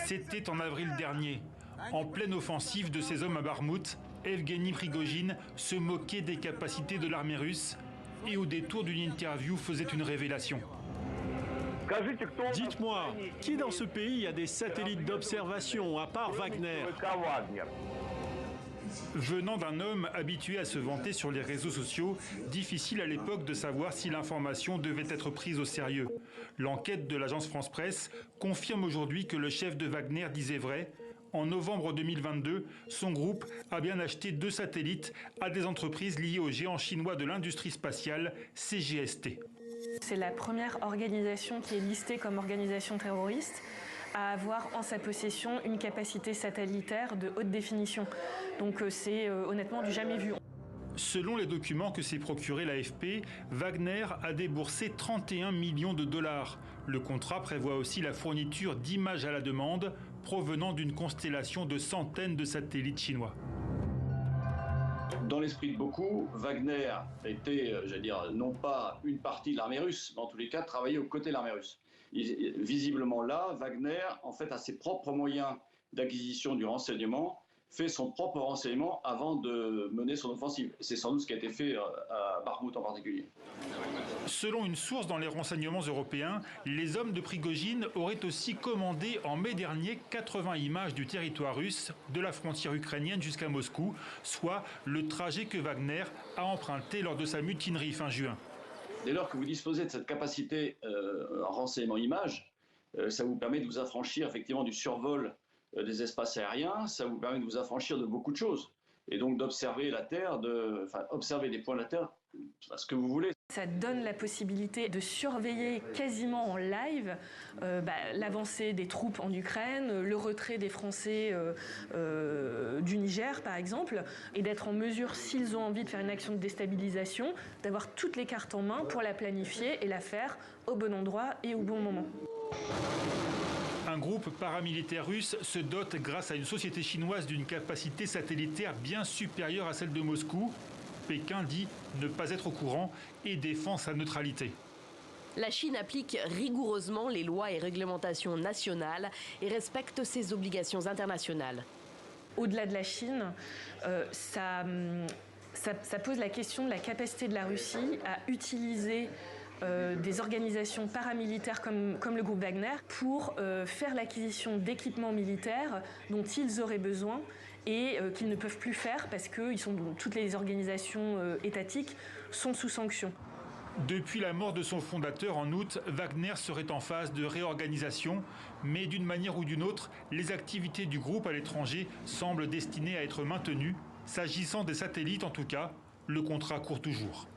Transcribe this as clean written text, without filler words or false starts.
C'était en avril dernier. En pleine offensive de ces hommes à Barmout, Evgeny Prigojine se moquait des capacités de l'armée russe et au détour d'une interview faisait une révélation. Dites-moi, qui dans ce pays a des satellites d'observation à part Wagner? Venant d'un homme habitué à se vanter sur les réseaux sociaux, difficile à l'époque de savoir si l'information devait être prise au sérieux. L'enquête de l'agence France-Presse confirme aujourd'hui que le chef de Wagner disait vrai. En novembre 2022, son groupe a bien acheté 2 satellites à des entreprises liées au géant chinois de l'industrie spatiale, CGST. C'est la première organisation qui est listée comme organisation terroriste à avoir en sa possession une capacité satellitaire de haute définition. Donc c'est honnêtement du jamais vu. Selon les documents que s'est procuré l'AFP, Wagner a déboursé 31 millions de dollars. Le contrat prévoit aussi la fourniture d'images à la demande provenant d'une constellation de centaines de satellites chinois. Dans l'esprit de beaucoup, Wagner était, non pas une partie de l'armée russe, mais en tous les cas travaillait aux côtés de l'armée russe. Visiblement là, Wagner, en fait, a ses propres moyens d'acquisition du renseignement, fait son propre renseignement avant de mener son offensive. C'est sans doute ce qui a été fait à Barmout en particulier. Selon une source dans les renseignements européens, les hommes de Prigojine auraient aussi commandé en mai dernier 80 images du territoire russe, de la frontière ukrainienne jusqu'à Moscou, soit le trajet que Wagner a emprunté lors de sa mutinerie fin juin. Dès lors que vous disposez de cette capacité en renseignement image, ça vous permet de vous affranchir effectivement du survol des espaces aériens, ça vous permet de vous affranchir de beaucoup de choses. Et donc d'observer la Terre, observer des points de la Terre, ce que vous voulez. Ça donne la possibilité de surveiller quasiment en live l'avancée des troupes en Ukraine, le retrait des Français du Niger par exemple, et d'être en mesure, s'ils ont envie de faire une action de déstabilisation, d'avoir toutes les cartes en main pour la planifier et la faire au bon endroit et au bon moment. Un groupe paramilitaire russe se dote grâce à une société chinoise d'une capacité satellitaire bien supérieure à celle de Moscou. Pékin dit ne pas être au courant et défend sa neutralité. La Chine applique rigoureusement les lois et réglementations nationales et respecte ses obligations internationales. Au-delà de la Chine, ça pose la question de la capacité de la Russie à utiliser des organisations paramilitaires comme le groupe Wagner pour faire l'acquisition d'équipements militaires dont ils auraient besoin et qu'ils ne peuvent plus faire parce que toutes les organisations étatiques sont sous sanction. Depuis la mort de son fondateur en août, Wagner serait en phase de réorganisation, mais d'une manière ou d'une autre, les activités du groupe à l'étranger semblent destinées à être maintenues. S'agissant des satellites en tout cas, le contrat court toujours.